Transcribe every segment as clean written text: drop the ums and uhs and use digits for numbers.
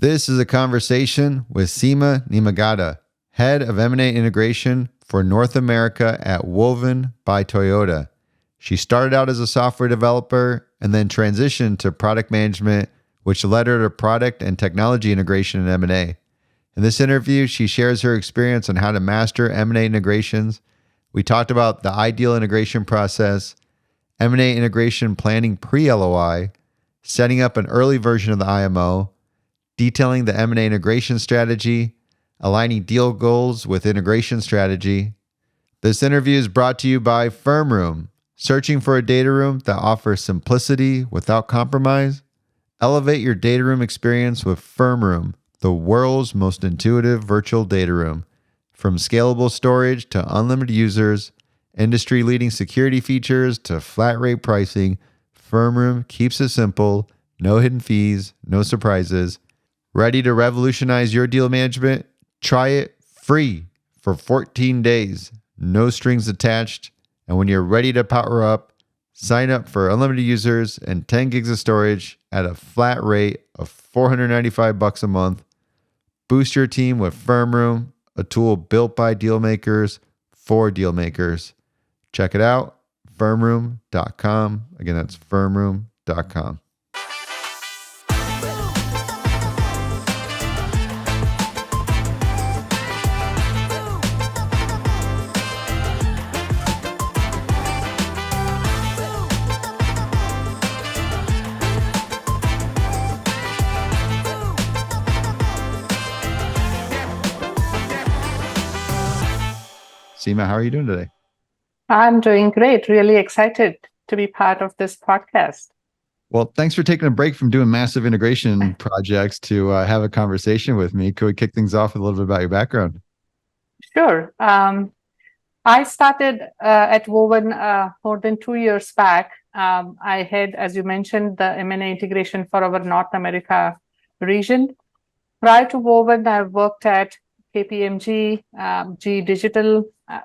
This is a conversation with Seema Nimmagadda, Head of M&A Integration for North America at Woven by Toyota. She started out as a software developer and then transitioned to product management, which led her to product and technology integration in M&A. In this interview, she shares her experience on how to master M&A integrations. We talked about the ideal integration process, M&A integration planning pre-LOI, setting up an early version of the IMO, detailing the M&A integration strategy, aligning deal goals with integration strategy. This interview is brought to you by FirmRoom. Searching for a data room that offers simplicity without compromise? Elevate your data room experience with FirmRoom, the world's most intuitive virtual data room. From scalable storage to unlimited users, industry-leading security features to flat-rate pricing, FirmRoom keeps it simple, no hidden fees, no surprises. Ready to revolutionize your deal management? Try it free for 14 days, no strings attached. And when you're ready to power up, sign up for unlimited users and 10 gigs of storage at a flat rate of $495 a month. Boost your team with FirmRoom, a tool built by dealmakers for dealmakers. Check it out, firmroom.com. Again, that's firmroom.com. Seema, how are you doing today? I'm doing great. Really excited to be part of this podcast. Well, thanks for taking a break from doing massive integration projects to have a conversation with me. Could we kick things off with a little bit about your background? Sure. I started at Woven more than 2 years back. I had, as you mentioned, the M&A integration for our North America region. Prior to Woven, I worked at KPMG, GE Digital,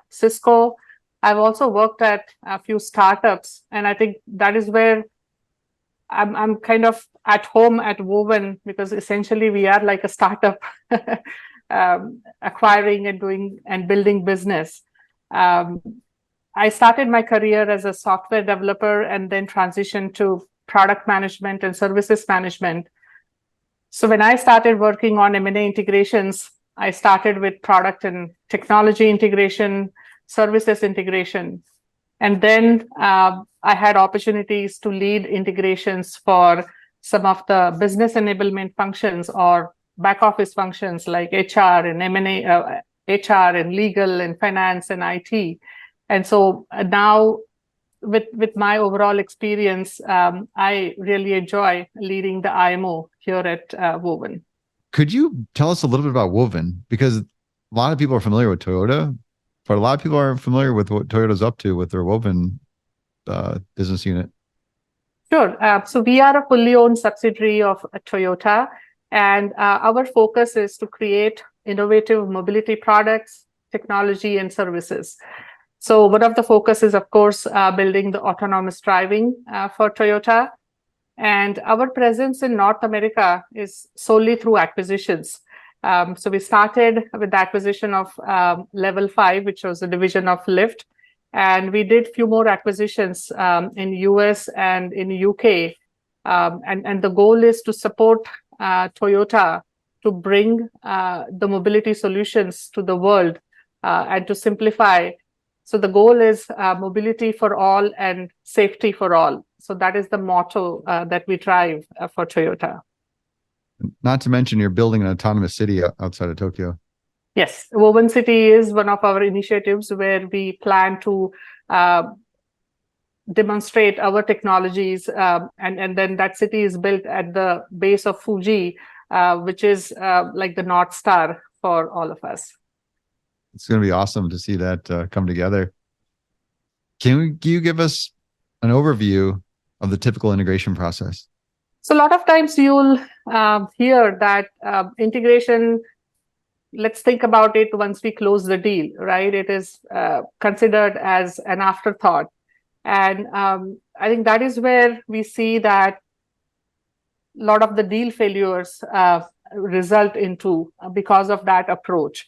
Cisco. I've also worked at a few startups, and I think that is where I'm kind of at home at Woven, because essentially we are like a startup, acquiring and doing and building business. I started my career as a software developer and then transitioned to product management and services management. So when I started working on M&A integrations, I started with product and technology integration, services integration. And then I had opportunities to lead integrations for some of the business enablement functions or back office functions like HR and M&A, HR and legal and finance and IT. And so now with my overall experience, I really enjoy leading the IMO here at Woven. Could you tell us a little bit about Woven? Because a lot of people are familiar with Toyota, but a lot of people aren't familiar with what Toyota's up to with their Woven business unit. Sure. So we are a fully owned subsidiary of Toyota, and our focus is to create innovative mobility products, technology, and services. So one of the focus is, of course, building the autonomous driving for Toyota. And our presence in North America is solely through acquisitions. So we started with the acquisition of Level 5, which was a division of Lyft. And we did a few more acquisitions in US and in UK. And the goal is to support Toyota to bring the mobility solutions to the world and to simplify. So the goal is mobility for all and safety for all. So that is the motto that we drive for Toyota. Not to mention you're building an autonomous city outside of Tokyo. Yes, Woven City is one of our initiatives where we plan to demonstrate our technologies. And then that city is built at the base of Fuji, which is like the North Star for all of us. It's going to be awesome to see that come together. Can you give us an overview of the typical integration process? So a lot of times you'll hear that integration, let's think about it once we close the deal, right? It is considered as an afterthought. And I think that is where we see that a lot of the deal failures result into because of that approach.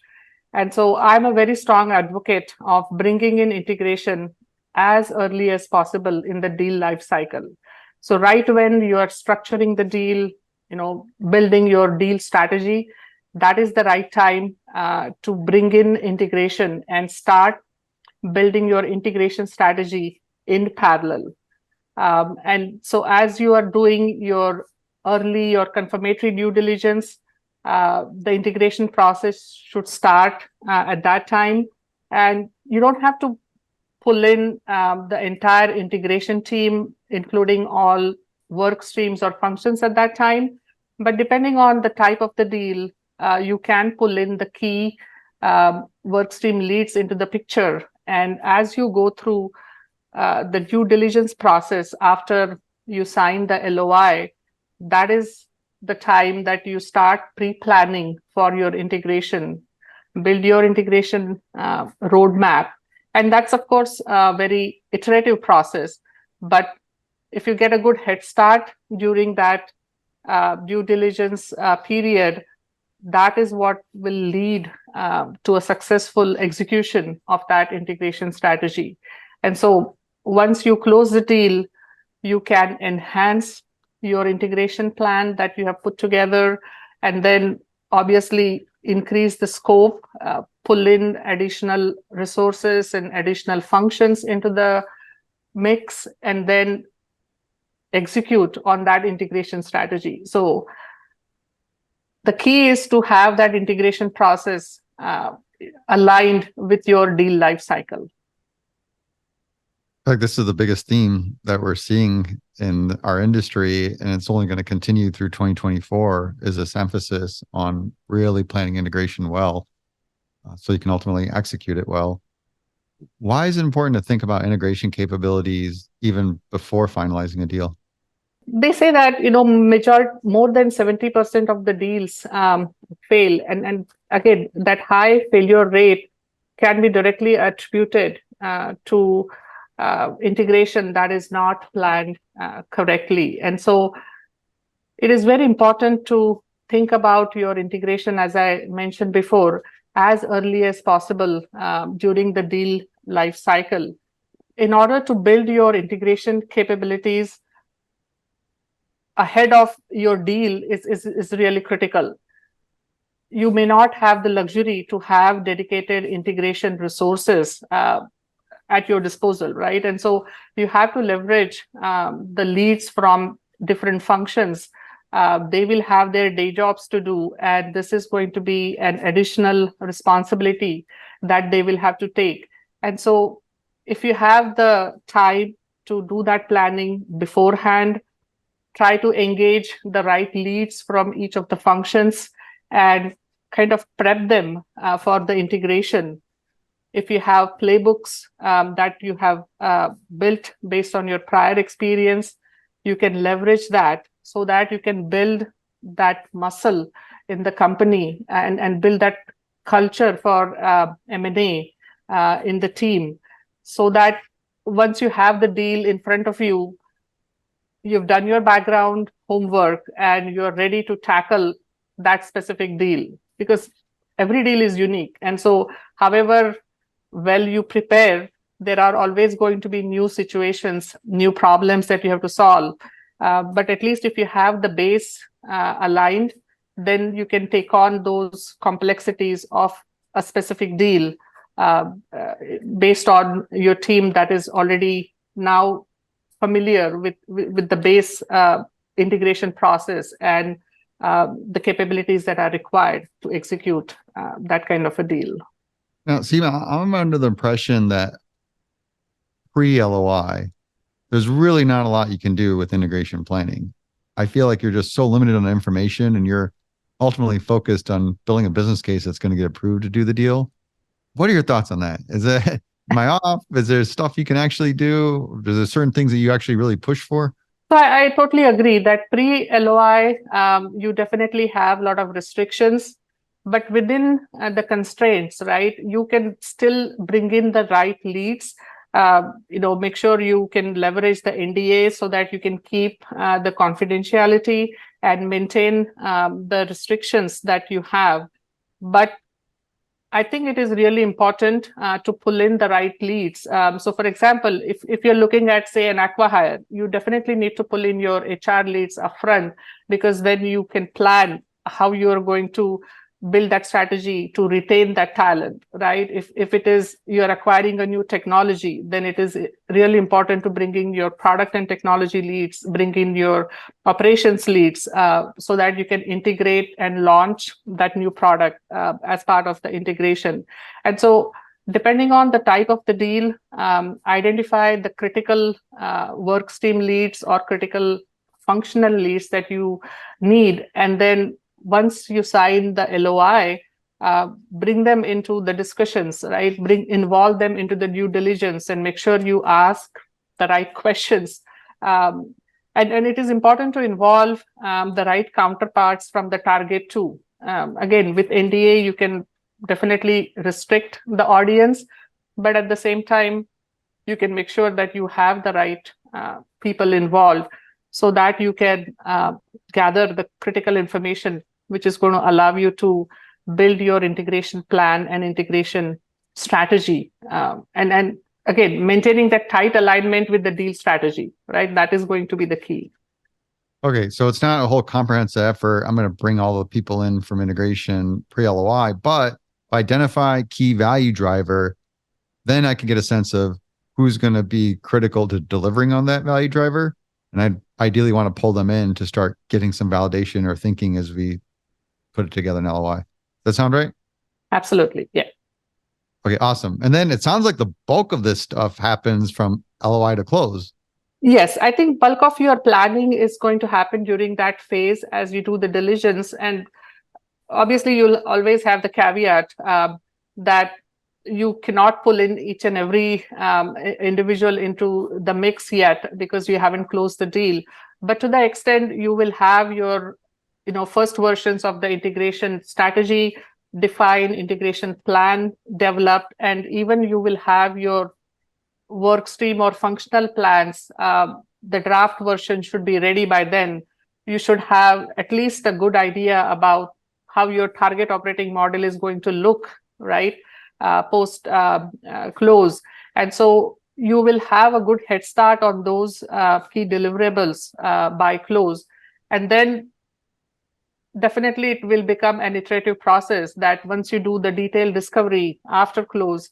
And so I'm a very strong advocate of bringing in integration as early as possible in the deal life cycle. So right when you are structuring the deal, building your deal strategy, that is the right time to bring in integration and start building your integration strategy in parallel. And so as you are doing your early or confirmatory due diligence, the integration process should start at that time. And you don't have to pull in the entire integration team, including all work streams or functions at that time. But depending on the type of the deal, you can pull in the key work stream leads into the picture. And as you go through the due diligence process after you sign the LOI, that is the time that you start pre-planning for your integration, build your integration roadmap. And that's, of course, a very iterative process. But if you get a good head start during that due diligence period, that is what will lead to a successful execution of that integration strategy. And so once you close the deal, you can enhance your integration plan that you have put together, and then obviously increase the scope, pull in additional resources and additional functions into the mix, and then execute on that integration strategy. So the key is to have that integration process aligned with your deal life cycle. Like this is the biggest theme that we're seeing in our industry, and it's only going to continue through 2024, is this emphasis on really planning integration well, so you can ultimately execute it well. Why is it important to think about integration capabilities even before finalizing a deal? They say that more than 70% of the deals fail, and again, that high failure rate can be directly attributed to integration that is not planned correctly. And so it is very important to think about your integration, as I mentioned before, as early as possible during the deal life cycle. In order to build your integration capabilities ahead of your deal is really critical. You may not have the luxury to have dedicated integration resources at your disposal, right? And so you have to leverage the leads from different functions. They will have their day jobs to do, and this is going to be an additional responsibility that they will have to take. And so if you have the time to do that planning beforehand, try to engage the right leads from each of the functions and kind of prep them for the integration. If you have playbooks that you have built based on your prior experience, you can leverage that so that you can build that muscle in the company and build that culture for M&A in the team, so that once you have the deal in front of you, you've done your background homework and you're ready to tackle that specific deal, because every deal is unique. And so however well you prepare, there are always going to be new situations, new problems that you have to solve. But at least if you have the base aligned, then you can take on those complexities of a specific deal based on your team that is already now familiar with the base integration process and the capabilities that are required to execute that kind of a deal. Now, Seema, I'm under the impression that pre-LOI, there's really not a lot you can do with integration planning. I feel like you're just so limited on information, and you're ultimately focused on building a business case that's going to get approved to do the deal. What are your thoughts on that? Am I off? Is there stuff you can actually do? Is there certain things that you actually really push for? So I totally agree that pre-LOI, you definitely have a lot of restrictions, but within the constraints, right, you can still bring in the right leads. Make sure you can leverage the NDA so that you can keep the confidentiality, and maintain the restrictions that you have. But I think it is really important to pull in the right leads. So for example, if you're looking at, say, an acqui-hire, you definitely need to pull in your HR leads upfront, because then you can plan how you're going to build that strategy to retain that talent, right? If it is you're acquiring a new technology, then it is really important to bring in your product and technology leads, bring in your operations leads, so that you can integrate and launch that new product as part of the integration. And so depending on the type of the deal, identify the critical work stream leads or critical functional leads that you need, and then once you sign the LOI, bring them into the discussions, right? Involve them into the due diligence and make sure you ask the right questions. And it is important to involve the right counterparts from the target too. Again, with NDA, you can definitely restrict the audience, but at the same time, you can make sure that you have the right people involved so that you can gather the critical information which is going to allow you to build your integration plan and integration strategy. And again, maintaining that tight alignment with the deal strategy, right? That is going to be the key. Okay, so it's not a whole comprehensive effort. I'm going to bring all the people in from integration pre-LOI, but if I identify key value driver, then I can get a sense of who's going to be critical to delivering on that value driver. And I ideally want to pull them in to start getting some validation or thinking as we put it together in LOI. Does that sound right? Absolutely. Yeah. Okay, awesome. And then it sounds like the bulk of this stuff happens from LOI to close. Yes, I think bulk of your planning is going to happen during that phase as you do the diligence. And obviously, you'll always have the caveat that you cannot pull in each and every individual into the mix yet because you haven't closed the deal. But to the extent you will have your first versions of the integration strategy, define integration plan developed, and even you will have your work stream or functional plans. The draft version should be ready by then. You should have at least a good idea about how your target operating model is going to look, right, post close. And so you will have a good head start on those key deliverables by close. And then definitely it will become an iterative process that once you do the detailed discovery after close,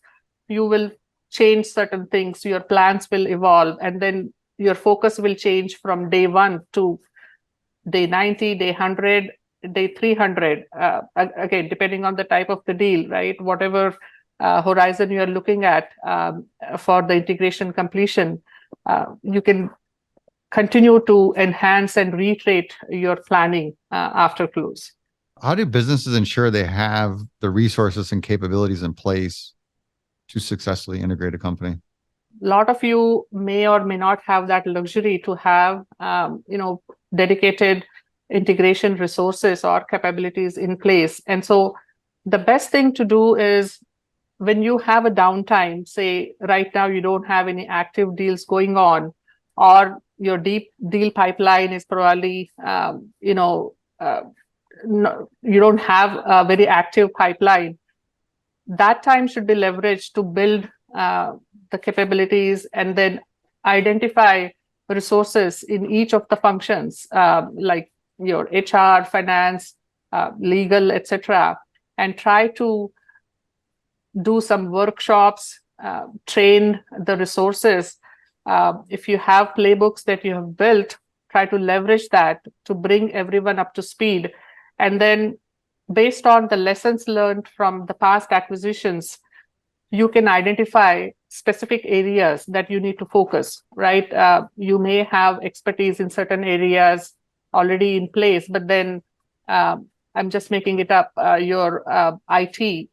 you will change certain things, your plans will evolve, and then your focus will change from day 1 to day 90, day 100, day 300. Again, depending on the type of the deal, right? Whatever horizon you are looking at for the integration completion, you can continue to enhance and reiterate your planning after close. How do businesses ensure they have the resources and capabilities in place to successfully integrate a company? A lot of you may or may not have that luxury to have, dedicated integration resources or capabilities in place. And so the best thing to do is when you have a downtime, say right now you don't have any active deals going on, or your deep deal pipeline is probably, you don't have a very active pipeline. That time should be leveraged to build the capabilities and then identify resources in each of the functions, like your HR, finance, legal, etc., and try to do some workshops, train the resources. If you have playbooks that you have built, try to leverage that to bring everyone up to speed. And then based on the lessons learned from the past acquisitions, you can identify specific areas that you need to focus, right? You may have expertise in certain areas already in place, but then I'm just making it up, your IT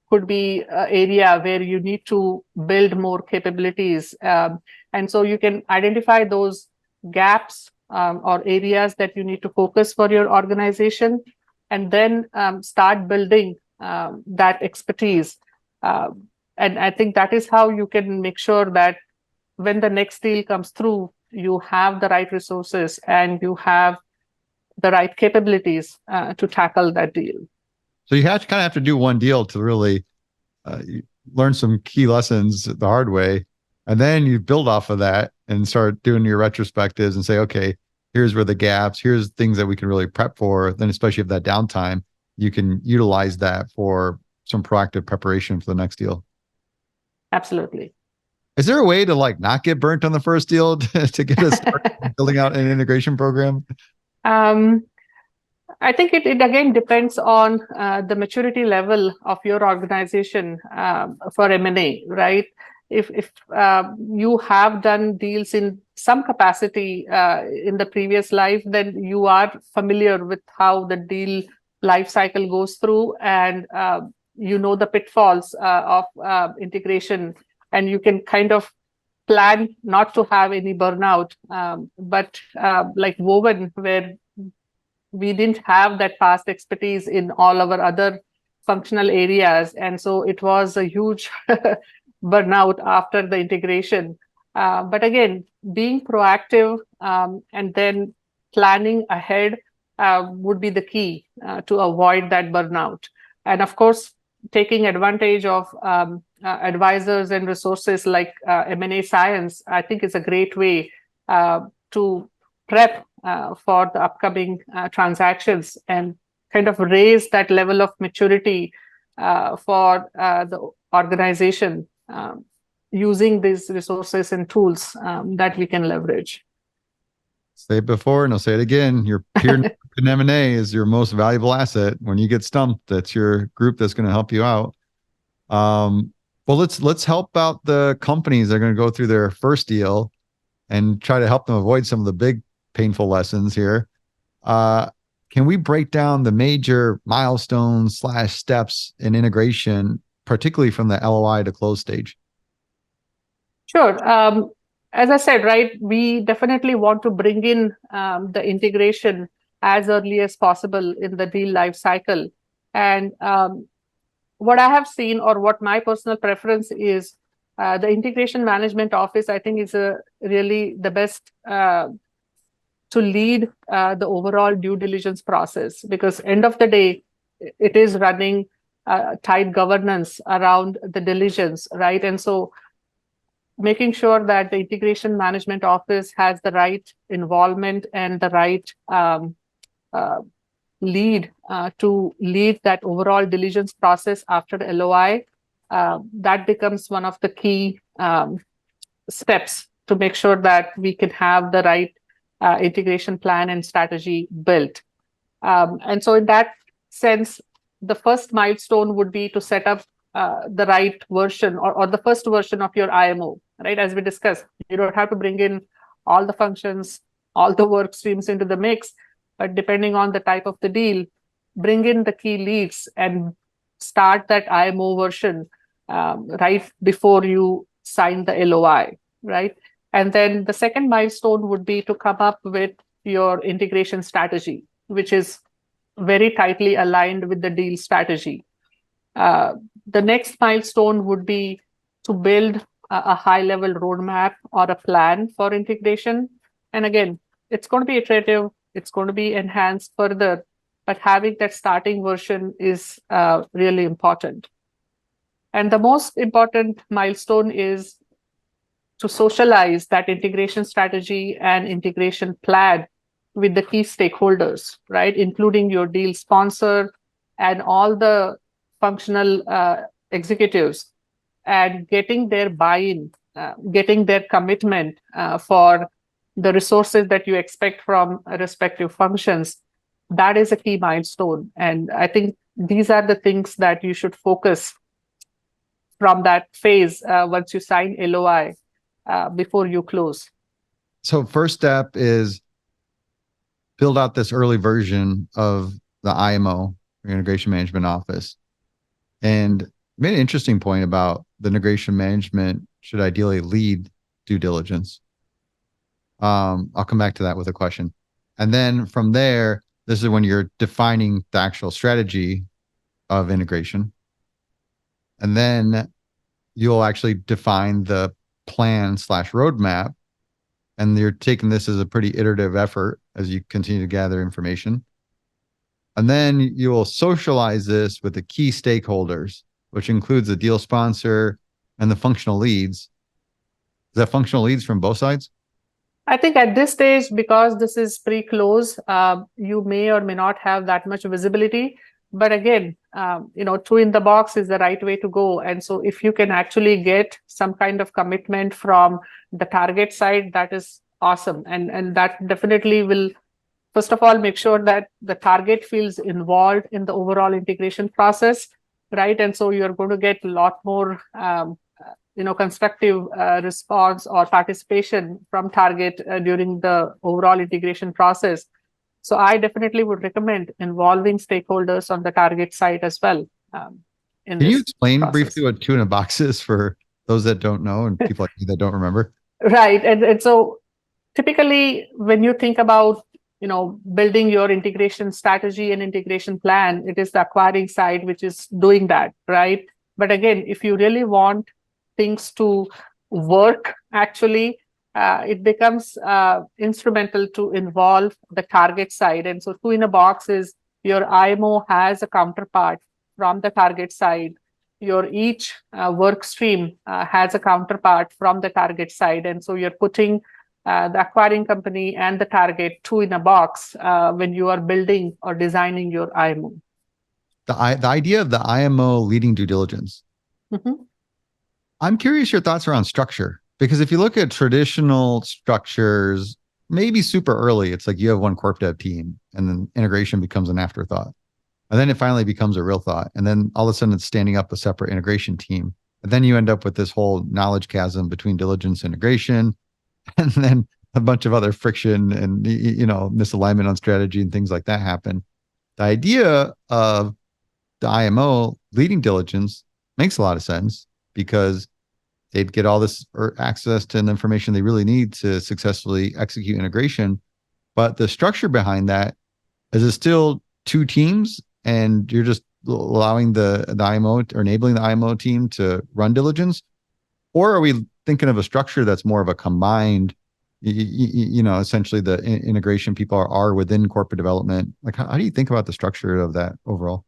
could be an area where you need to build more capabilities. And so you can identify those gaps or areas that you need to focus for your organization, and then start building that expertise. And I think that is how you can make sure that when the next deal comes through, you have the right resources and you have the right capabilities to tackle that deal. So you have to kind of have to do one deal to really learn some key lessons the hard way. And then you build off of that and start doing your retrospectives and say, okay, here's where the gaps, here's things that we can really prep for. Then, especially if that downtime, you can utilize that for some proactive preparation for the next deal. Absolutely. Is there a way to like not get burnt on the first deal to get us building out an integration program? I think it again depends on the maturity level of your organization for M&A, right? If you have done deals in some capacity in the previous life, then you are familiar with how the deal life cycle goes through, and you know the pitfalls of integration, and you can kind of plan not to have any burnout. But like Woven, where we didn't have that past expertise in all our other functional areas, and so it was a huge burnout after the integration. But again, being proactive and then planning ahead would be the key to avoid that burnout. And of course, taking advantage of advisors and resources like M&A Science, I think is a great way to prep for the upcoming transactions and kind of raise that level of maturity for the organization using these resources and tools that we can leverage. Say it before and I'll say it again. Your peer in M&A is your most valuable asset. When you get stumped, that's your group that's going to help you out. Well, let's help out the companies that are going to go through their first deal and try to help them avoid some of the big painful lessons here. Can we break down the major milestones / steps in integration, particularly from the LOI to close stage? Sure. As I said, right, we definitely want to bring in the integration as early as possible in the deal life cycle. And what I have seen, or what my personal preference is, the integration management office, I think, is really the best to lead the overall due diligence process, because end of the day, it is running tight governance around the diligence, right? And so making sure that the integration management office has the right involvement and the right lead to lead that overall diligence process after the LOI, that becomes one of the key steps to make sure that we can have the right integration plan and strategy built. And so in that sense, the first milestone would be to set up the right version or the first version of your IMO, right? As we discussed, you don't have to bring in all the functions, all the work streams into the mix, but depending on the type of the deal, bring in the key leads and start that IMO version right before you sign the LOI, right? And then the second milestone would be to come up with your integration strategy, which is very tightly aligned with the deal strategy. The next milestone would be to build a high-level roadmap or a plan for integration. And again, it's going to be iterative, it's going to be enhanced further, but having that starting version is really important. And the most important milestone is to socialize that integration strategy and integration plan with the key stakeholders, right? Including your deal sponsor and all the functional executives, and getting their buy-in, getting their commitment for the resources that you expect from respective functions. That is a key milestone. And I think these are the things that you should focus from that phase once you sign LOI before you close. So first step is build out this early version of the IMO, Integration Management Office. And you made an interesting point about the integration management should ideally lead due diligence. I'll come back to that with a question. And then from there, this is when you're defining the actual strategy of integration. And then you'll actually define the plan / roadmap and you're taking this as a pretty iterative effort as you continue to gather information. And then you will socialize this with the key stakeholders, which includes the deal sponsor and the functional leads. Is that functional leads from both sides? I think at this stage, because this is pre-close, you may or may not have that much visibility. But again, two in the box is the right way to go. And so if you can actually get some kind of commitment from the target side, that is awesome. And that definitely will, first of all, make sure that the target feels involved in the overall integration process, right? And so you're going to get a lot more constructive response or participation from target during the overall integration process. So I definitely would recommend involving stakeholders on the target side as well. Can you explain briefly what two in a box is for those that don't know and people like me that don't remember? Right. And so typically when you think about building your integration strategy and integration plan, it is the acquiring side which is doing that, right? But again, if you really want things to work, actually, it becomes instrumental to involve the target side. And so two in a box is your IMO has a counterpart from the target side. Your each work stream has a counterpart from the target side. And so you're putting the acquiring company and the target two in a box when you are building or designing your IMO. The idea of the IMO leading due diligence. Mm-hmm. I'm curious your thoughts around structure, because if you look at traditional structures, maybe super early, it's like you have one corp dev team and then integration becomes an afterthought. And then it finally becomes a real thought. And then all of a sudden it's standing up a separate integration team. And then you end up with this whole knowledge chasm between diligence and integration, and then a bunch of other friction and, misalignment on strategy and things like that happen. The idea of the IMO leading diligence makes a lot of sense because they'd get all this access to the information they really need to successfully execute integration. But the structure behind that, is it still two teams and you're just allowing the IMO or enabling the IMO team to run diligence? Or are we thinking of a structure that's more of a combined, essentially the integration people are within corporate development? Like, how do you think about the structure of that overall?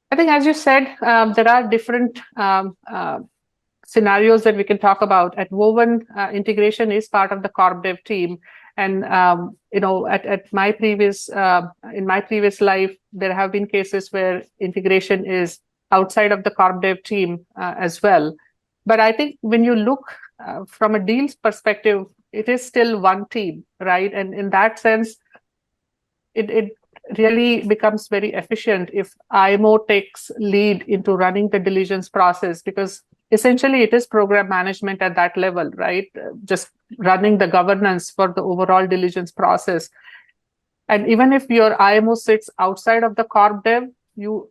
I think, as you said, there are different scenarios that we can talk about. At Woven, integration is part of the corp dev team, and at my previous in my previous life, there have been cases where integration is outside of the corp dev team as well. But I think when you look from a deals perspective, it is still one team, right? And in that sense, it really becomes very efficient if IMO takes lead into running the diligence process, because essentially it is program management at that level, right? Just running the governance for the overall diligence process. And even if your IMO sits outside of the corp dev, you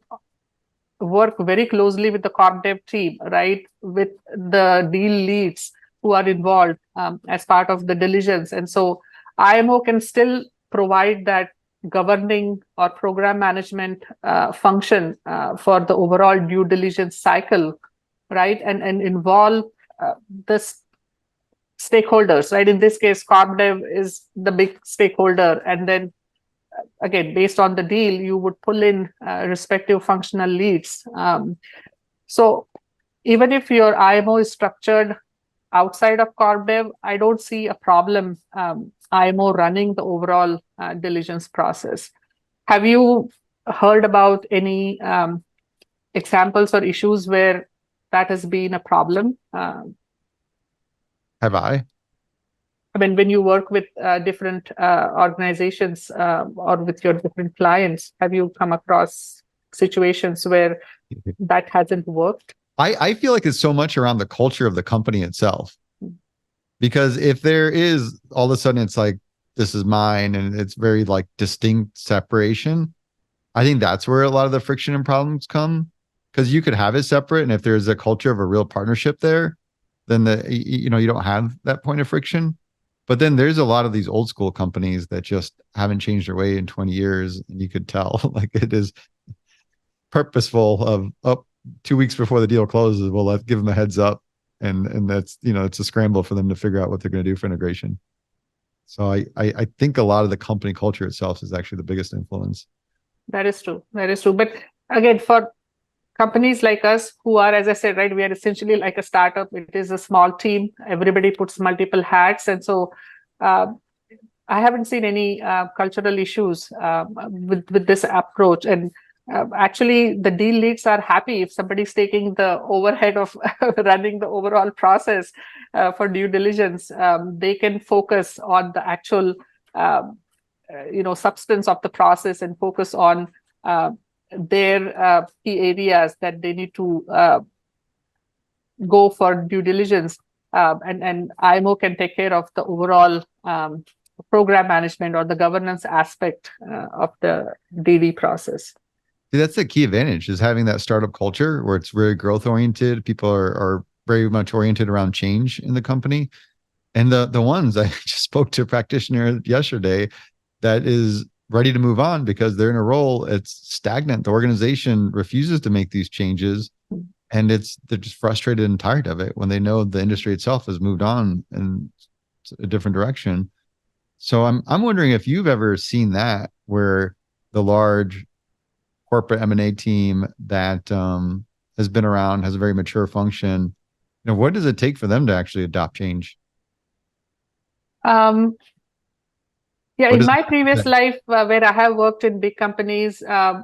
work very closely with the corp dev team, right? With the deal leads who are involved as part of the diligence. And so IMO can still provide that governing or program management function for the overall due diligence cycle, right? And involve the stakeholders, right? In this case, corp dev is the big stakeholder. And then again, based on the deal, you would pull in respective functional leads. So even if your IMO is structured outside of corp dev, I don't see a problem IMO running the overall diligence process. Have you heard about any examples or issues where that has been a problem? Have I? I mean, when you work with different organizations or with your different clients, have you come across situations where that hasn't worked? I feel like it's so much around the culture of the company itself. Because if there is all of a sudden it's like, this is mine and it's very like distinct separation, I think that's where a lot of the friction and problems come. Because you could have it separate, and if there's a culture of a real partnership there, then you don't have that point of friction. But then there's a lot of these old school companies that just haven't changed their way in 20 years. And you could tell like it is purposeful of 2 weeks before the deal closes, we'll give them a heads up And that's, it's a scramble for them to figure out what they're going to do for integration. So I think a lot of the company culture itself is actually the biggest influence. That is true. That is true. But again, for companies like us who are, as I said, right, we are essentially like a startup. It is a small team. Everybody puts multiple hats. And so uh, I haven't seen any cultural issues with this approach. And actually, the deal leads are happy if somebody's taking the overhead of running the overall process for due diligence. They can focus on the actual, substance of the process and focus on their key areas that they need to go for due diligence. And IMO can take care of the overall program management or the governance aspect of the DD process. See, that's the key advantage, is having that startup culture where it's very growth oriented. People are very much oriented around change in the company. And the ones I just spoke to a practitioner yesterday that is ready to move on because they're in a role, it's stagnant. The organization refuses to make these changes. And they're just frustrated and tired of it when they know the industry itself has moved on in a different direction. So I'm wondering if you've ever seen that, where the large corporate M&A team that has been around, has a very mature function, what does it take for them to actually adopt change? Yeah, in my previous life, where I have worked in big companies,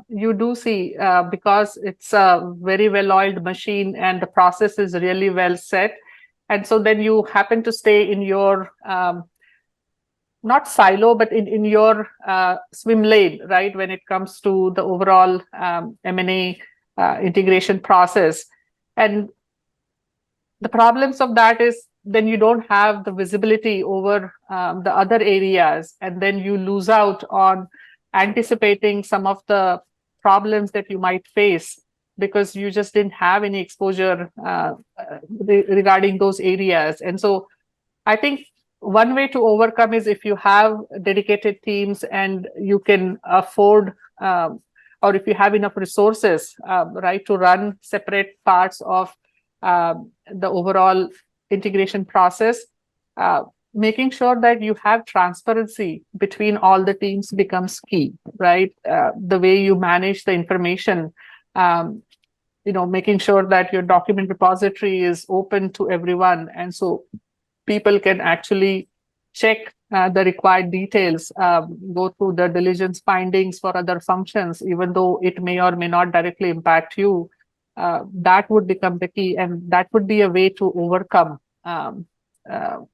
you do see, because it's a very well-oiled machine and the process is really well set. And so then you happen to stay in your, not silo, but in your swim lane, right? When it comes to the overall M&A integration process. And the problems of that is then you don't have the visibility over the other areas, and then you lose out on anticipating some of the problems that you might face because you just didn't have any exposure regarding those areas. And so I think one way to overcome is if you have dedicated teams and you can afford, or if you have enough resources, right, to run separate parts of the overall integration process, making sure that you have transparency between all the teams becomes key, right? The way you manage the information, making sure that your document repository is open to everyone. And so people can actually check the required details, go through the diligence findings for other functions, even though it may or may not directly impact you. That would become the key, and that would be a way to overcome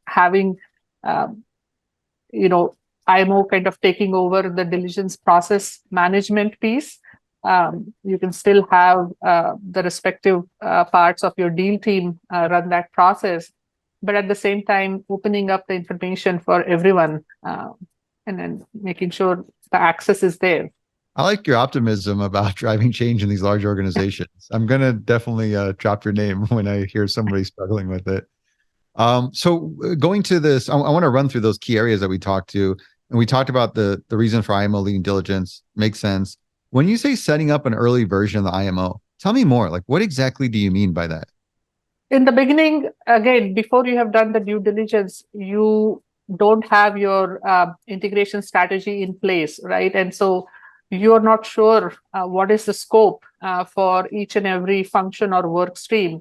having, IMO kind of taking over the diligence process management piece. You can still have the respective parts of your deal team run that process, but at the same time, opening up the information for everyone and then making sure the access is there. I like your optimism about driving change in these large organizations. I'm going to definitely drop your name when I hear somebody struggling with it. So going to this, I want to run through those key areas that we talked to. And we talked about the reason for IMO leading diligence. Makes sense. When you say setting up an early version of the IMO, tell me more. Like, what exactly do you mean by that? In the beginning, again, before you have done the due diligence, you don't have your integration strategy in place, right? And so you're not sure what is the scope for each and every function or work stream.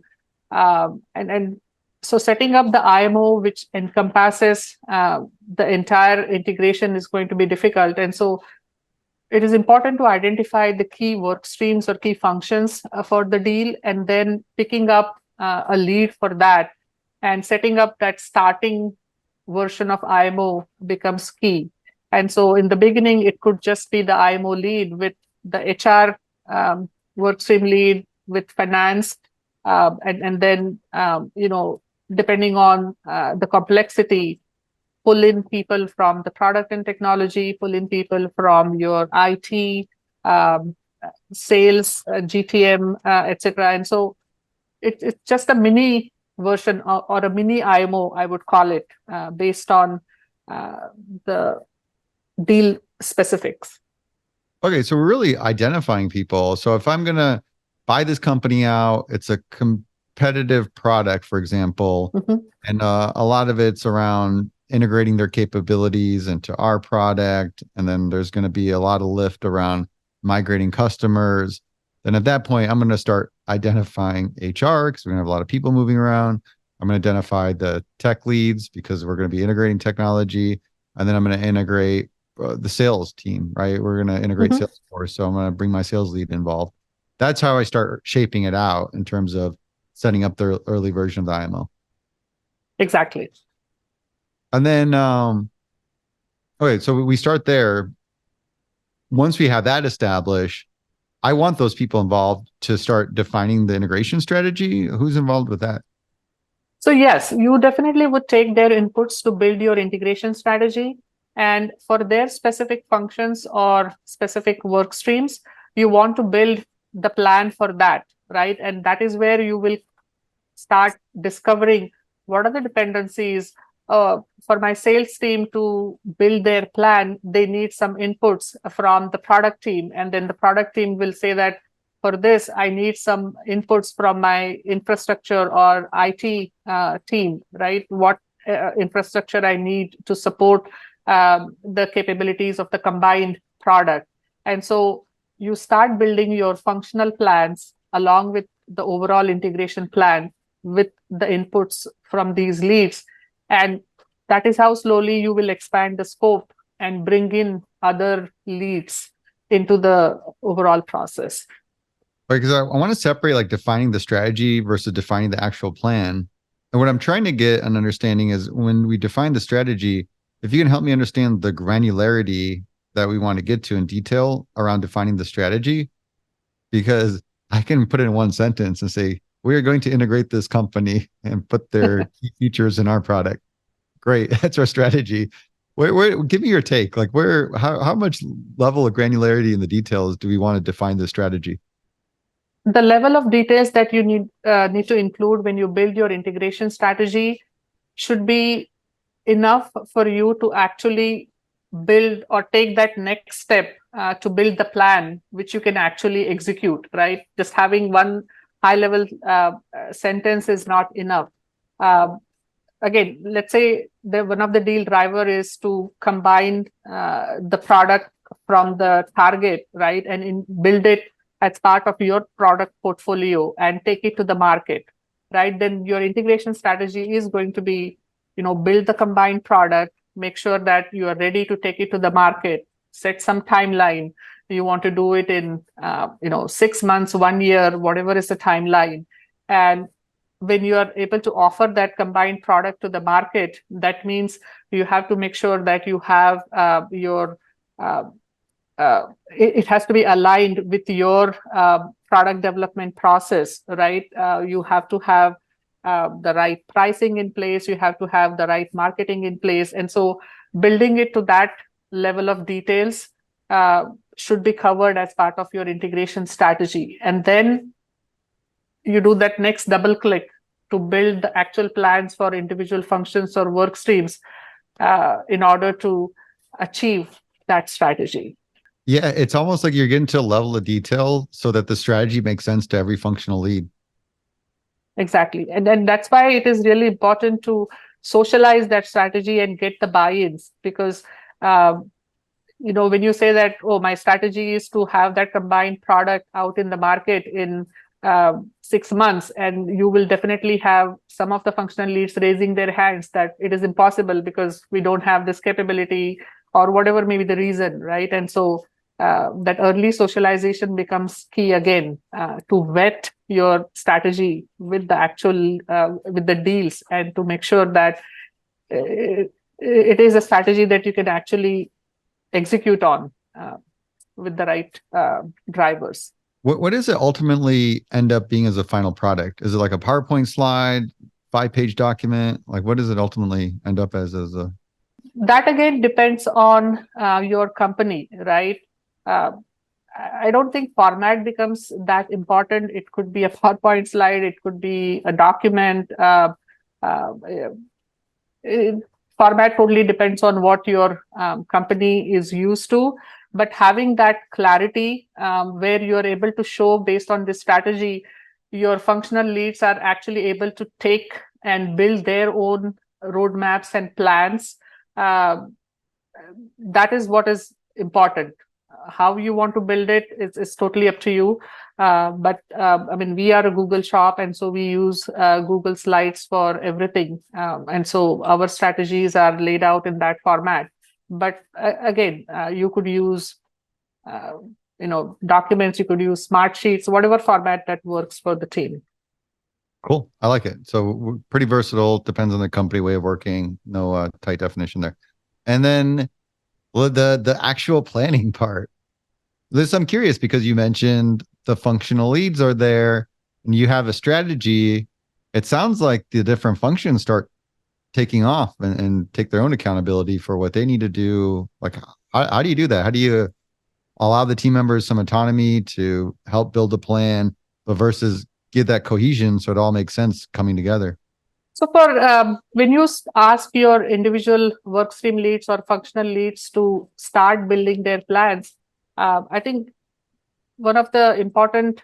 And so setting up the IMO, which encompasses the entire integration, is going to be difficult. And so it is important to identify the key work streams or key functions for the deal, and then picking up a lead for that and setting up that starting version of IMO becomes key. And so in the beginning, it could just be the IMO lead with the HR workstream lead, with finance, and then, depending on the complexity, pull in people from the product and technology, pull in people from your IT, sales, GTM, etc. And so it's just a mini version or a mini IMO, I would call it, based on the deal specifics. Okay, so we're really identifying people. So if I'm going to buy this company out, it's a competitive product, for example, and a lot of it's around integrating their capabilities into our product, and then there's going to be a lot of lift around migrating customers, then at that point, I'm going to start identifying HR because we're going to have a lot of people moving around. I'm going to identify the tech leads because we're going to be integrating technology. And then I'm going to integrate the sales team, right? We're going to integrate Salesforce. So I'm going to bring my sales lead involved. That's how I start shaping it out in terms of setting up the early version of the IMO. Exactly. And then, okay, so we start there. Once we have that established, I want those people involved to start defining the integration strategy. Who's involved with that? So yes, you definitely would take their inputs to build your integration strategy. And for their specific functions or specific work streams, you want to build the plan for that, right? And that is where you will start discovering what are the dependencies. For my sales team to build their plan, they need some inputs from the product team. And then the product team will say that for this, I need some inputs from my infrastructure or IT team, right? What infrastructure I need to support the capabilities of the combined product. And so you start building your functional plans along with the overall integration plan with the inputs from these leads. And that is how slowly you will expand the scope and bring in other leads into the overall process. Because I want to separate like defining the strategy versus defining the actual plan. And what I'm trying to get an understanding is when we define the strategy, if you can help me understand the granularity that we want to get to in detail around defining the strategy, because I can put it in one sentence and say, we are going to integrate this company and put their key features in our product. Great. That's our strategy. Give me your take. Like how much level of granularity in the details do we want to define the strategy? The level of details that you need to include when you build your integration strategy should be enough for you to actually build or take that next step to build the plan, which you can actually execute, right? Just having one high level sentence is not enough. Again, let's say one of the deal driver is to combine the product from the target, right? And build it as part of your product portfolio and take it to the market, right? Then your integration strategy is going to be, build the combined product, make sure that you are ready to take it to the market, set some timeline. You want to do it in, 6 months, 1 year, whatever is the timeline. And when you are able to offer that combined product to the market, that means you have to make sure that you have it has to be aligned with your product development process, right? You have to have the right pricing in place. You have to have the right marketing in place. And so building it to that level of details should be covered as part of your integration strategy. And then you do that next double click to build the actual plans for individual functions or work streams in order to achieve that strategy. Yeah, it's almost like you're getting to a level of detail so that the strategy makes sense to every functional lead. Exactly. And then that's why it is really important to socialize that strategy and get the buy-ins, because when you say that, oh, my strategy is to have that combined product out in the market in 6 months, and you will definitely have some of the functional leads raising their hands that it is impossible because we don't have this capability or whatever may be the reason, right? And so that early socialization becomes key again to vet your strategy with the actual with the deals, and to make sure that it is a strategy that you can actually execute on with the right drivers. What does it ultimately end up being as a final product? Is it like a PowerPoint slide, 5-page document? Like, what does it ultimately end up as a? That again depends on your company, right? I don't think format becomes that important. It could be a PowerPoint slide. It could be a document. Format totally depends on what your company is used to. But having that clarity where you're able to show based on this strategy, your functional leads are actually able to take and build their own roadmaps and plans. Uh, that is what is important. How you want to build it is totally up to you. But I mean, we are a Google shop, and so we use Google Slides for everything. And so our strategies are laid out in that format. But again, you could use uh, documents, you could use smart sheets, whatever format that works for the team. Cool. I like it. So pretty versatile. Depends on the company way of working. No tight definition there. And then the actual planning part. Liz, I'm curious because you mentioned the functional leads are there and you have a strategy. It sounds like the different functions start taking off and take their own accountability for what they need to do. Like, how do you do that? How do you allow the team members some autonomy to help build a plan, but versus give that cohesion so it all makes sense coming together? So for when you ask your individual workstream leads or functional leads to start building their plans, I think one of the important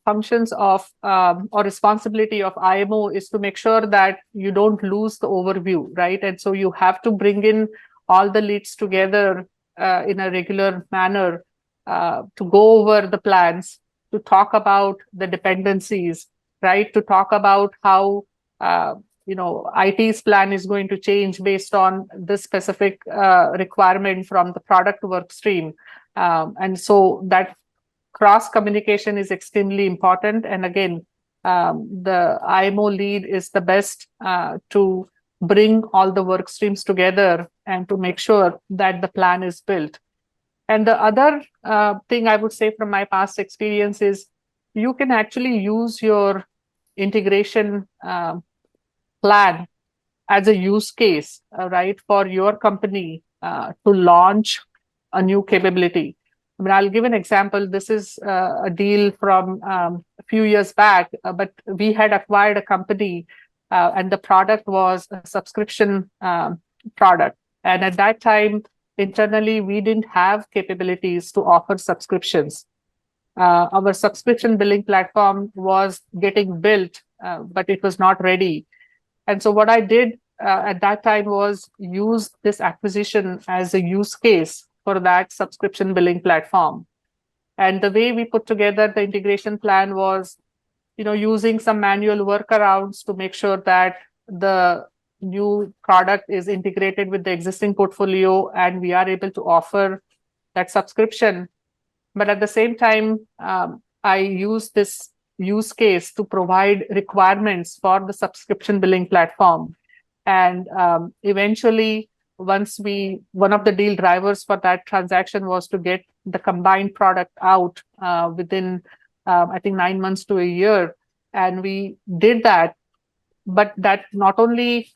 functions of or responsibility of IMO is to make sure that you don't lose the overview, right? And so you have to bring in all the leads together in a regular manner to go over the plans, to talk about the dependencies, right? To talk about how IT's plan is going to change based on this specific requirement from the product work stream. And so that cross communication is extremely important. And again, the IMO lead is the best to bring all the work streams together and to make sure that the plan is built. And the other thing I would say from my past experience is you can actually use your integration plan as a use case, right, for your company to launch a new capability. I mean, I'll give an example. This is a deal from a few years back, but we had acquired a company and the product was a subscription product. And at that time, internally, we didn't have capabilities to offer subscriptions. Our subscription billing platform was getting built, but it was not ready. And so what I did at that time was use this acquisition as a use case for that subscription billing platform. And the way we put together the integration plan was, using some manual workarounds to make sure that the new product is integrated with the existing portfolio and we are able to offer that subscription. But at the same time, I use this use case to provide requirements for the subscription billing platform. And eventually, one of the deal drivers for that transaction was to get the combined product out within, I think, 9 months to a year. And we did that. But that not only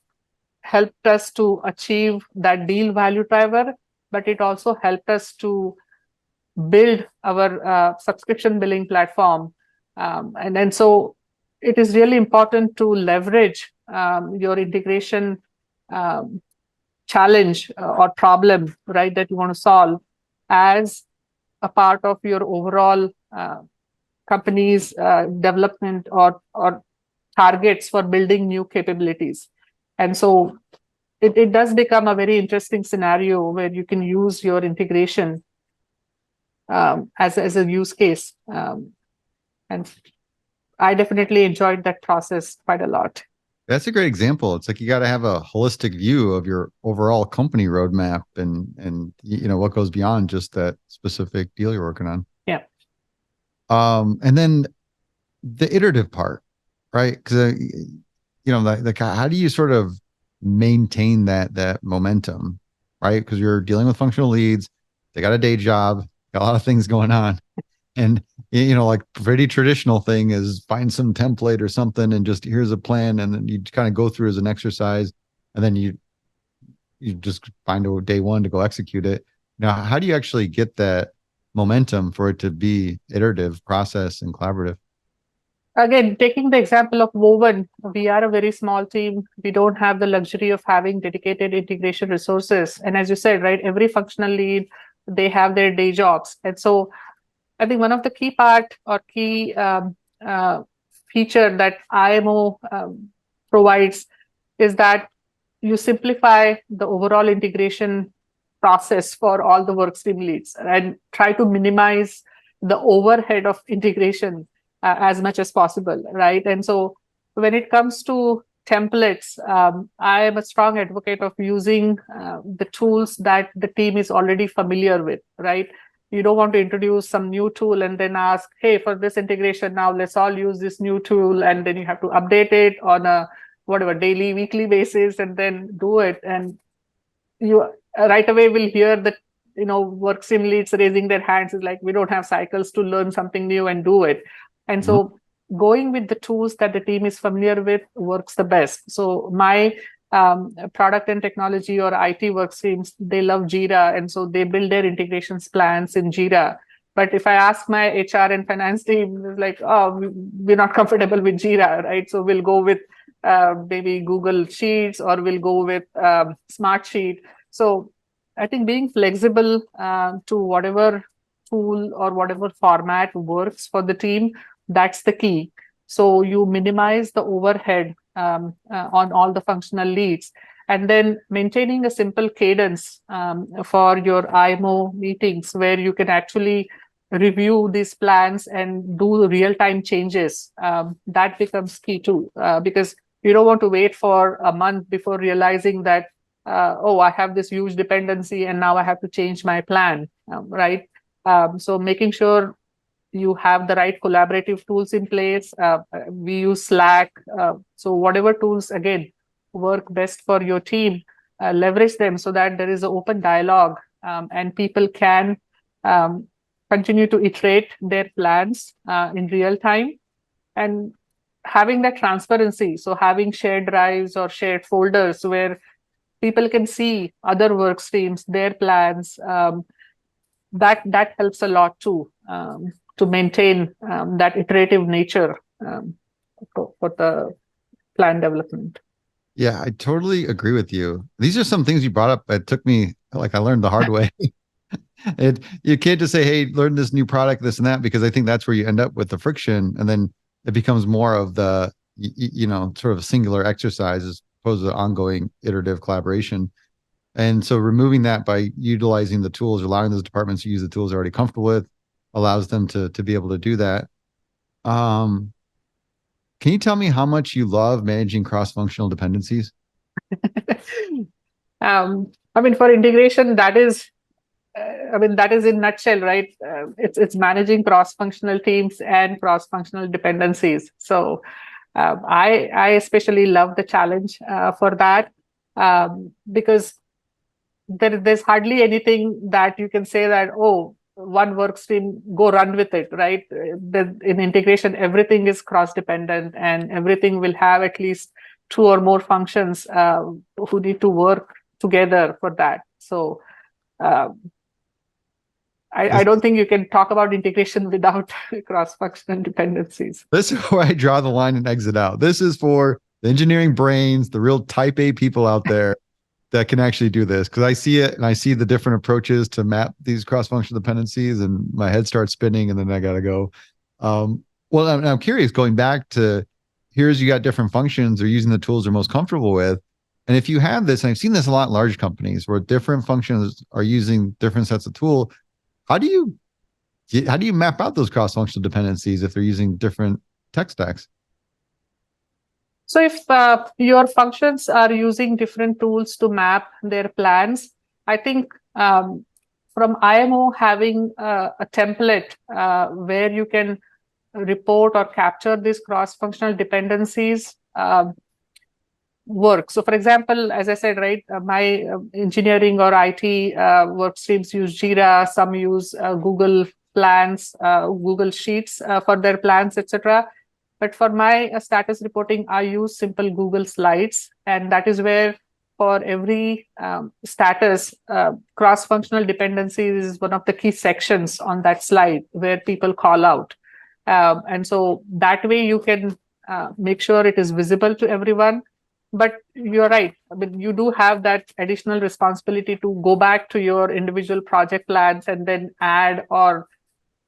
helped us to achieve that deal value driver, but it also helped us to build our subscription billing platform. And so it is really important to leverage your integration challenge or problem, right, that you want to solve as a part of your overall company's development or targets for building new capabilities. And so it does become a very interesting scenario where you can use your integration as a use case. And I definitely enjoyed that process quite a lot. That's a great example. It's like you got to have a holistic view of your overall company roadmap and what goes beyond just that specific deal you're working on. Yeah. And then the iterative part, right? Because how do you sort of maintain that momentum, right? Because you're dealing with functional leads, they got a day job, got a lot of things going on. And, like pretty traditional thing is find some template or something and just here's a plan. And then you kind of go through as an exercise and then you just find a day one to go execute it. Now, how do you actually get that momentum for it to be iterative process and collaborative? Again, taking the example of Woven, we are a very small team. We don't have the luxury of having dedicated integration resources. And as you said, right, every functional lead, they have their day jobs. And so I think one of the key feature that IMO provides is that you simplify the overall integration process for all the workstream leads and try to minimize the overhead of integration as much as possible, right? And so when it comes to templates, I am a strong advocate of using the tools that the team is already familiar with, right? You don't want to introduce some new tool and then ask, hey, for this integration, now let's all use this new tool. And then you have to update it on a whatever daily, weekly basis and then do it. And you right away will hear that, work sim leads raising their hands is like, we don't have cycles to learn something new and do it. And so going with the tools that the team is familiar with works the best. So my product and technology or IT work streams, they love Jira. And so they build their integrations plans in Jira. But if I ask my HR and finance team, it's like, oh, we're not comfortable with Jira, right? So we'll go with maybe Google Sheets or we'll go with Smartsheet. So I think being flexible to whatever tool or whatever format works for the team, that's the key. So you minimize the overhead on all the functional leads. And then maintaining a simple cadence for your IMO meetings where you can actually review these plans and do real-time changes. That becomes key too, because you don't want to wait for a month before realizing that, oh, I have this huge dependency and now I have to change my plan, right? So making sure you have the right collaborative tools in place. We use Slack. So whatever tools, again, work best for your team, leverage them so that there is an open dialogue and people can continue to iterate their plans in real time. And having that transparency, so having shared drives or shared folders where people can see other work streams, their plans, that helps a lot too, to maintain that iterative nature for the plan development. Yeah, I totally agree with you. These are some things you brought up that took me, like I learned the hard way. You can't just say, hey, learn this new product, this and that, because I think that's where you end up with the friction. And then it becomes more of the, sort of a singular exercise as opposed to ongoing iterative collaboration. And so removing that by utilizing the tools, allowing those departments to use the tools they're already comfortable with, allows them to be able to do that. Can you tell me how much you love managing cross-functional dependencies? For integration, that is in nutshell, right? It's managing cross-functional teams and cross-functional dependencies. So I especially love the challenge for that because there's hardly anything that you can say that, oh, one work stream, go run with it, right? In integration, everything is cross-dependent and everything will have at least two or more functions who need to work together for that. So I don't think you can talk about integration without cross-functional dependencies. This is where I draw the line and exit out. This is for the engineering brains, the real type A people out there that can actually do this. Because I see it and I see the different approaches to map these cross-functional dependencies and my head starts spinning and then I got to go. Well, I'm curious, going back to here's you got different functions or using the tools they're most comfortable with. And if you have this, and I've seen this a lot in large companies where different functions are using different sets of tool, how do you map out those cross-functional dependencies if they're using different tech stacks? So if your functions are using different tools to map their plans, I think from IMO having a template where you can report or capture these cross-functional dependencies work. So for example, as I said, right, my engineering or IT work streams use Jira, some use Google Plans, Google Sheets for their plans, etc. But for my status reporting, I use simple Google Slides. And that is where for every status, cross-functional dependencies is one of the key sections on that slide where people call out. And so that way you can make sure it is visible to everyone. But you're right. You do have that additional responsibility to go back to your individual project plans and then add or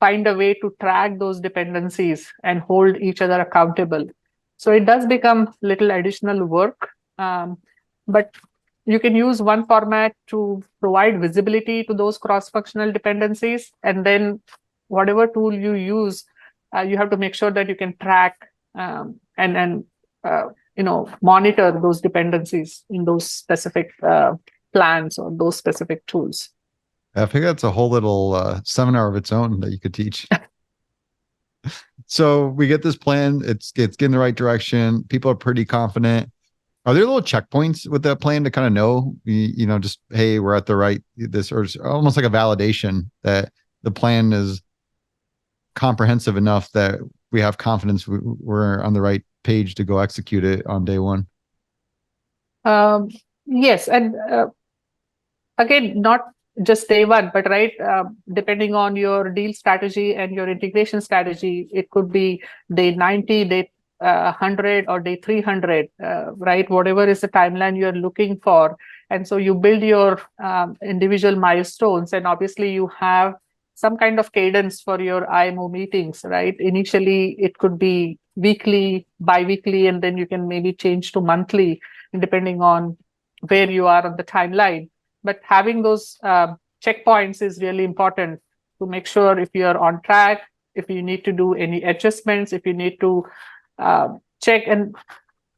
find a way to track those dependencies and hold each other accountable. So it does become little additional work, but you can use one format to provide visibility to those cross-functional dependencies, and then whatever tool you use, you have to make sure that you can track and monitor those dependencies in those specific plans or those specific tools. I think that's a whole little seminar of its own that you could teach. So we get this plan. It's getting the right direction. People are pretty confident. Are there little checkpoints with that plan to kind of know, just, hey, we're at the right, or almost like a validation that the plan is comprehensive enough that we have confidence we're on the right page to go execute it on day one? Yes. And again, not just day one, but depending on your deal strategy and your integration strategy, it could be day 90, day 100, or day 300, right? Whatever is the timeline you're looking for. And so you build your individual milestones, and obviously you have some kind of cadence for your IMO meetings, right? Initially, it could be weekly, bi-weekly, and then you can maybe change to monthly, depending on where you are on the timeline. But having those checkpoints is really important to make sure if you're on track, if you need to do any adjustments, if you need to check. And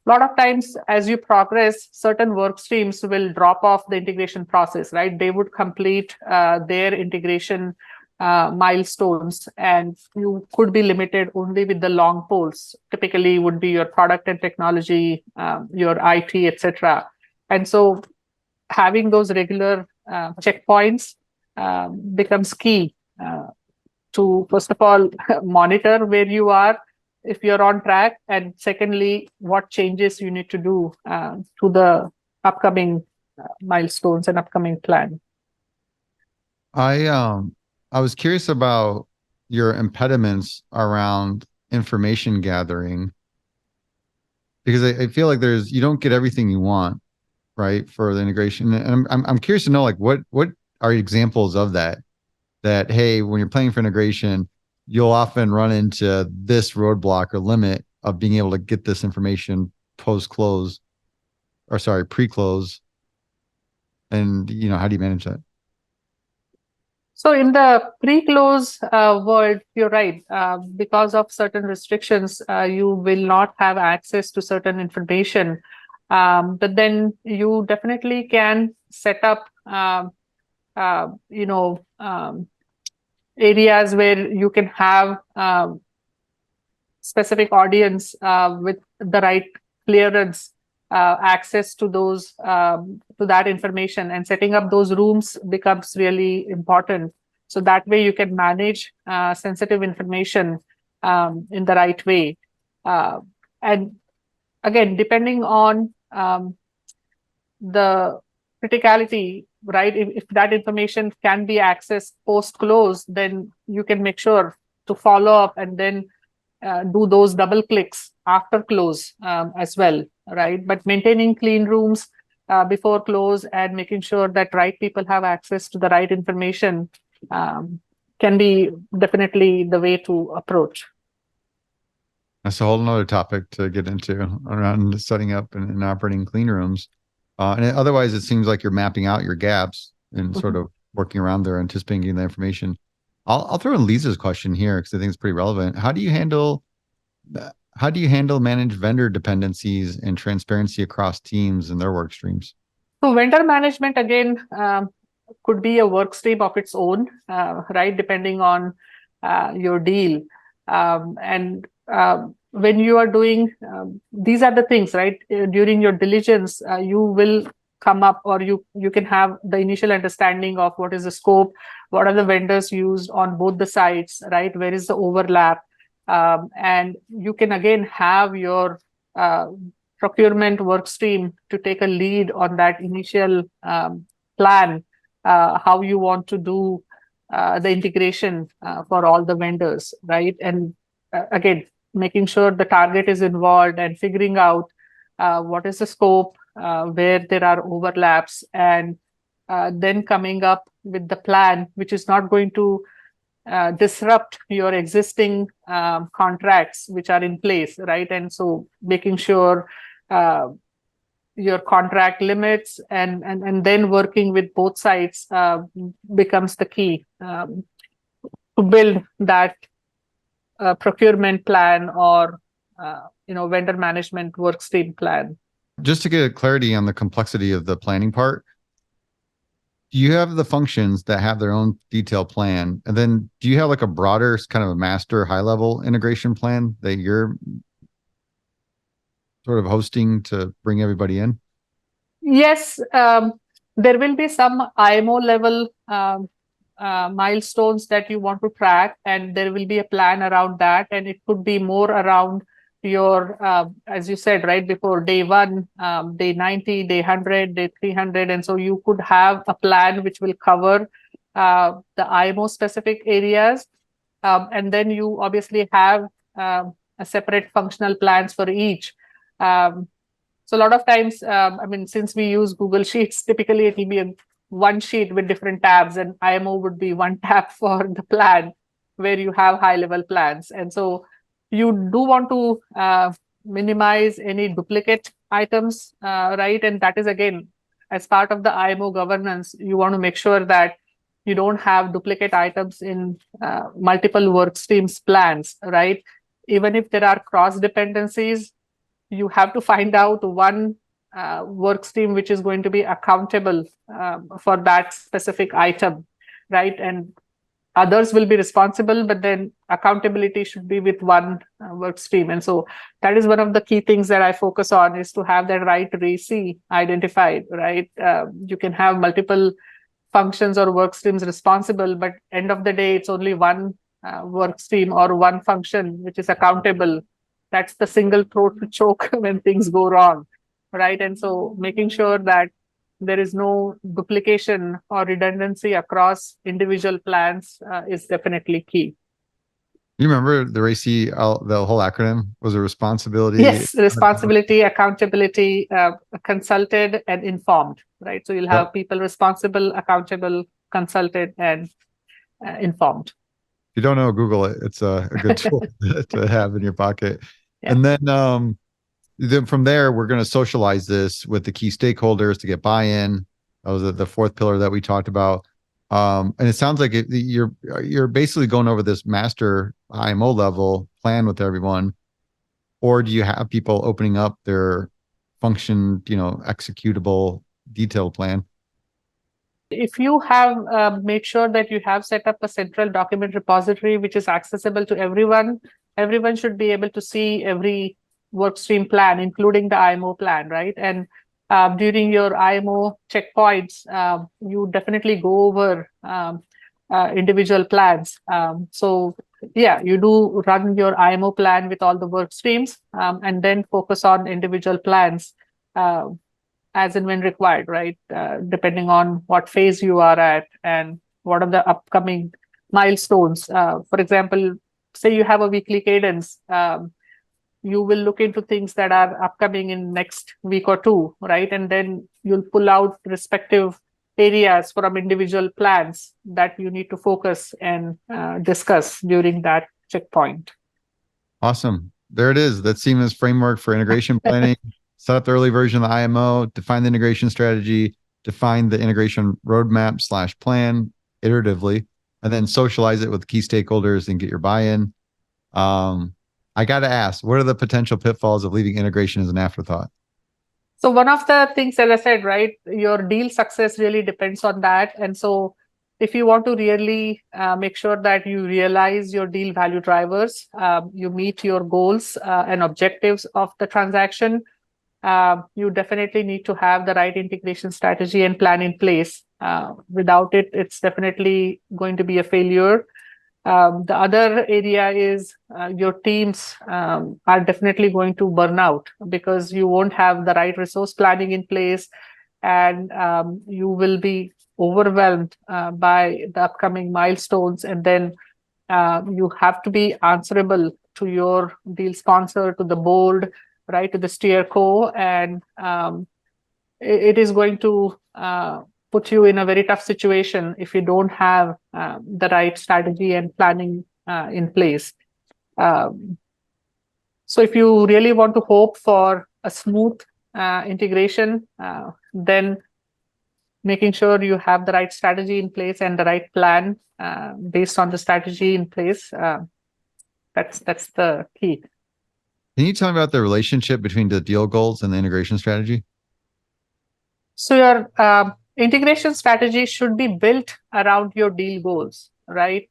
a lot of times as you progress, certain work streams will drop off the integration process, right? They would complete their integration milestones, and you could be limited only with the long poles. Typically would be your product and technology, your IT, etc. And so having those regular checkpoints becomes key to, first of all, monitor where you are, if you're on track, and secondly, what changes you need to do to the upcoming milestones and upcoming plan. I was curious about your impediments around information gathering, because I feel like you don't get everything you want, right, for the integration. And I'm curious to know, like, what are examples of that, hey, when you're planning for integration, you'll often run into this roadblock or limit of being able to get this information pre-close. And, how do you manage that? So in the pre-close world, you're right. Because of certain restrictions, you will not have access to certain information. But then you definitely can set up, areas where you can have specific audience with the right clearance access to those to that information, and setting up those rooms becomes really important. So that way you can manage sensitive information in the right way. And again, depending on the criticality, right? If that information can be accessed post-close, then you can make sure to follow up and then do those double clicks after close as well, right? But maintaining clean rooms before close and making sure that right people have access to the right information can be definitely the way to approach. That's a whole nother topic to get into around setting up and operating clean rooms. And otherwise, it seems like you're mapping out your gaps and sort of working around there, anticipating getting the information. I'll throw in Lisa's question here because I think it's pretty relevant. How do you handle manage vendor dependencies and transparency across teams and their work streams? So vendor management, again, could be a work stream of its own, right? Depending on your deal. When you are doing, these are the things, right? During your diligence, you will come up, or you can have the initial understanding of what is the scope, what are the vendors used on both the sides, right? Where is the overlap? And you can again have your procurement work stream to take a lead on that initial plan, how you want to do the integration for all the vendors, right? And again, making sure the target is involved and figuring out what is the scope, where there are overlaps, and then coming up with the plan, which is not going to disrupt your existing contracts which are in place, right? And so making sure your contract limits and then working with both sides becomes the key to build that procurement plan or vendor management work stream plan. Just to get clarity on the complexity of the planning part, you have the functions that have their own detailed plan, and then do you have like a broader kind of a master high level integration plan that you're sort of hosting to bring everybody in? Yes, there will be some IMO level milestones that you want to track, and there will be a plan around that. And it could be more around your, as you said, right before day 1, day 90, day 100, day 300. And so you could have a plan which will cover the IMO specific areas. And then you obviously have a separate functional plans for each. So a lot of times, since we use Google Sheets, typically it will be one sheet with different tabs, and IMO would be one tab for the plan where you have high level plans. And so you do want to minimize any duplicate items, right? And that is, again, as part of the IMO governance, you want to make sure that you don't have duplicate items in multiple work streams plans, right? Even if there are cross dependencies, you have to find out one work stream which is going to be accountable for that specific item, right? And others will be responsible, but then accountability should be with one work stream. And so that is one of the key things that I focus on, is to have that right RACI identified, right? You can have multiple functions or work streams responsible, but end of the day, it's only one work stream or one function which is accountable. That's the single throat to choke when things go wrong, right? And so making sure that there is no duplication or redundancy across individual plans is definitely key. You remember the RACI, the whole acronym was a responsibility? Yes, responsibility, accountability, consulted, and informed, right? So you'll have people responsible, accountable, consulted, and informed. If you don't know, Google it. It's a good tool to have in your pocket. Yeah. And then from there, we're going to socialize this with the key stakeholders to get buy-in. That was the fourth pillar that we talked about. And it sounds like you're basically going over this master IMO level plan with everyone, or do you have people opening up their function, executable detailed plan? If you have made sure that you have set up a central document repository which is accessible to everyone, everyone should be able to see every workstream plan, including the IMO plan, right? And during your IMO checkpoints, you definitely go over individual plans. So yeah, you do run your IMO plan with all the work streams and then focus on individual plans as and when required, right? Depending on what phase you are at and what are the upcoming milestones. For example, say you have a weekly cadence, you will look into things that are upcoming in next week or two, right? And then you'll pull out respective areas from individual plans that you need to focus and discuss during that checkpoint. Awesome. There it is. That's Seema's framework for integration planning. Set up the early version of the IMO, define the integration strategy, define the integration roadmap / plan iteratively, and then socialize it with key stakeholders and get your buy-in. I got to ask, what are the potential pitfalls of leaving integration as an afterthought? So one of the things, as I said, right, your deal success really depends on that. And so if you want to really make sure that you realize your deal value drivers, you meet your goals and objectives of the transaction, you definitely need to have the right integration strategy and plan in place. Without it, it's definitely going to be a failure. The other area is your teams are definitely going to burn out because you won't have the right resource planning in place, and you will be overwhelmed by the upcoming milestones. And then you have to be answerable to your deal sponsor, to the board, right, to the steer co, and it is going to put you in a very tough situation if you don't have the right strategy and planning in place. So if you really want to hope for a smooth integration, then making sure you have the right strategy in place and the right plan based on the strategy in place, that's the key. Can you tell me about the relationship between the deal goals and the integration strategy? So your integration strategy should be built around your deal goals, right?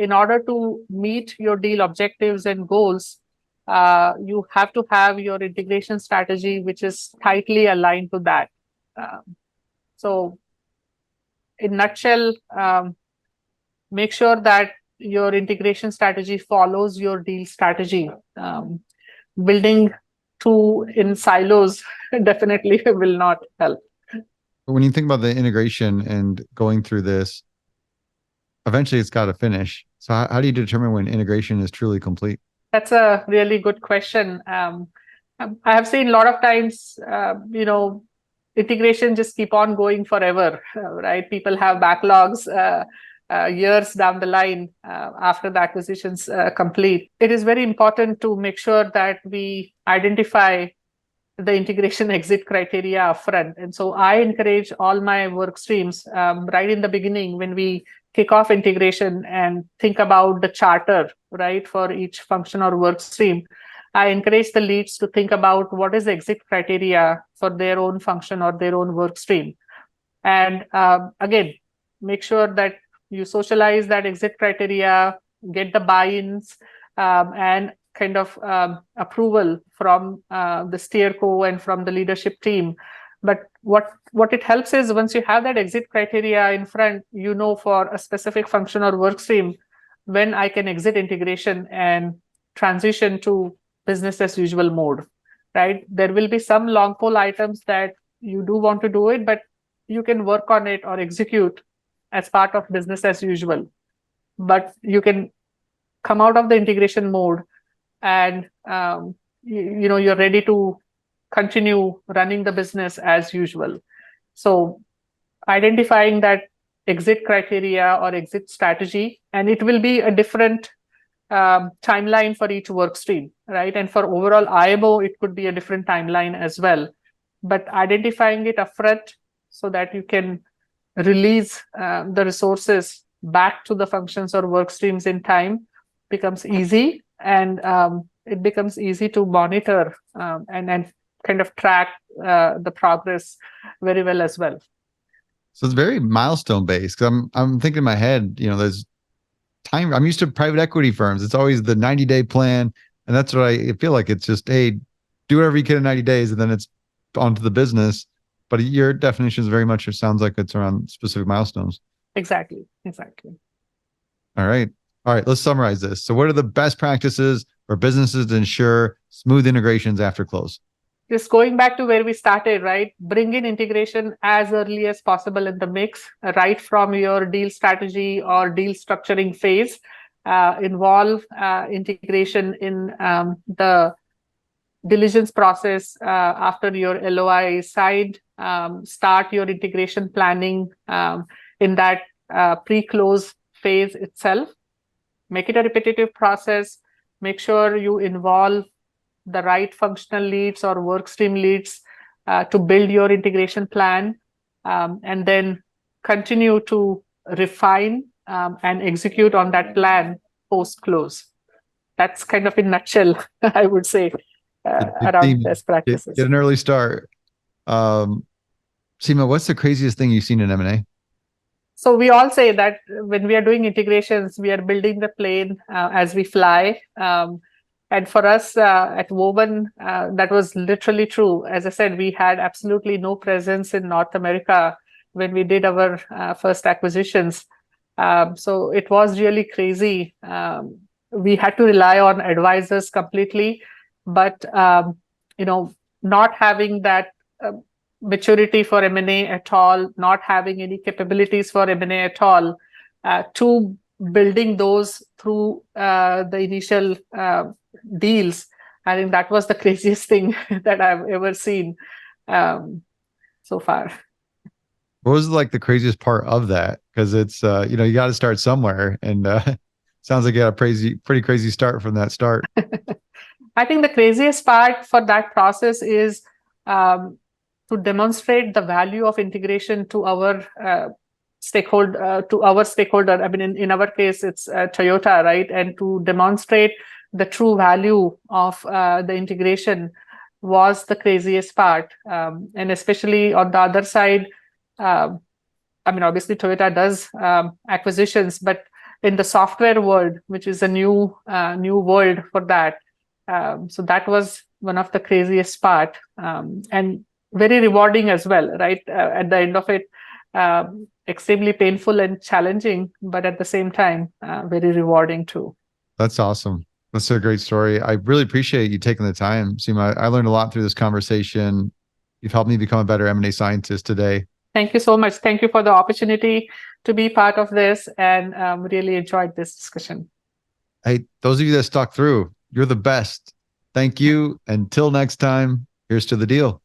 In order to meet your deal objectives and goals, you have to have your integration strategy, which is tightly aligned to that. So in nutshell, make sure that your integration strategy follows your deal strategy. Building two in silos definitely will not help. When you think about the integration and going through this, eventually it's got to finish. So how do you determine when integration is truly complete? That's a really good question. I have seen a lot of times, integration just keep on going forever, right? People have backlogs years down the line after the acquisitions complete. It is very important to make sure that we identify the integration exit criteria upfront. And so I encourage all my work streams right in the beginning when we kick off integration and think about the charter, right, for each function or work stream. I encourage the leads to think about what is the exit criteria for their own function or their own work stream. And again, make sure that you socialize that exit criteria, get the buy-ins, and kind of approval from the steerco and from the leadership team. But what it helps is once you have that exit criteria in front, for a specific function or work stream, when I can exit integration and transition to business as usual mode, right? There will be some long pole items that you do want to do it, but you can work on it or execute as part of business as usual. But you can come out of the integration mode and you're ready to continue running the business as usual. So identifying that exit criteria or exit strategy, and it will be a different timeline for each work stream, right? And for overall IMO, it could be a different timeline as well. But identifying it upfront so that you can release the resources back to the functions or work streams in time becomes easy, and it becomes easy to monitor and kind of track the progress very well as well. So it's very milestone based. I'm thinking in my head, there's time. I'm used to private equity firms. It's always the 90-day plan. And that's what I feel like. It's just, hey, do whatever you can in 90 days and then it's onto the business. But your definition is very much, it sounds like it's around specific milestones. Exactly. All right. Let's summarize this. So what are the best practices for businesses to ensure smooth integrations after close? Just going back to where we started, right? Bring in integration as early as possible in the mix, right from your deal strategy or deal structuring phase. Involve integration in the diligence process after your LOI is signed. Start your integration planning in that pre-close phase itself. Make it a repetitive process. Make sure you involve the right functional leads or work stream leads to build your integration plan, and then continue to refine and execute on that plan post-close. That's kind of in a nutshell, I would say, around best practices. Get an early start. Seema, what's the craziest thing you've seen in M&A? So we all say that when we are doing integrations, we are building the plane as we fly. And for us at Woven, that was literally true. As I said, we had absolutely no presence in North America when we did our first acquisitions. So it was really crazy. We had to rely on advisors completely, but not having that maturity for M&A at all, not having any capabilities for M&A at all, to building those through the initial deals. I think that was the craziest thing that I've ever seen so far. What was like the craziest part of that? Because it's you got to start somewhere, and sounds like you got a pretty crazy start from that start. I think the craziest part for that process is um, to demonstrate the value of integration to our stakeholder. I mean, in our case, it's Toyota, right? And to demonstrate the true value of the integration was the craziest part. And especially on the other side, um, I mean, obviously Toyota does acquisitions, but in the software world, which is a new world for that. So that was one of the craziest part, and very rewarding as well, right? At the end of it, extremely painful and challenging, but at the same time, very rewarding too. That's awesome. That's a great story. I really appreciate you taking the time, Seema. I learned a lot through this conversation. You've helped me become a better M&A scientist today. Thank you so much. Thank you for the opportunity to be part of this, and really enjoyed this discussion. Hey, those of you that stuck through, you're the best. Thank you. Until next time, here's to the deal.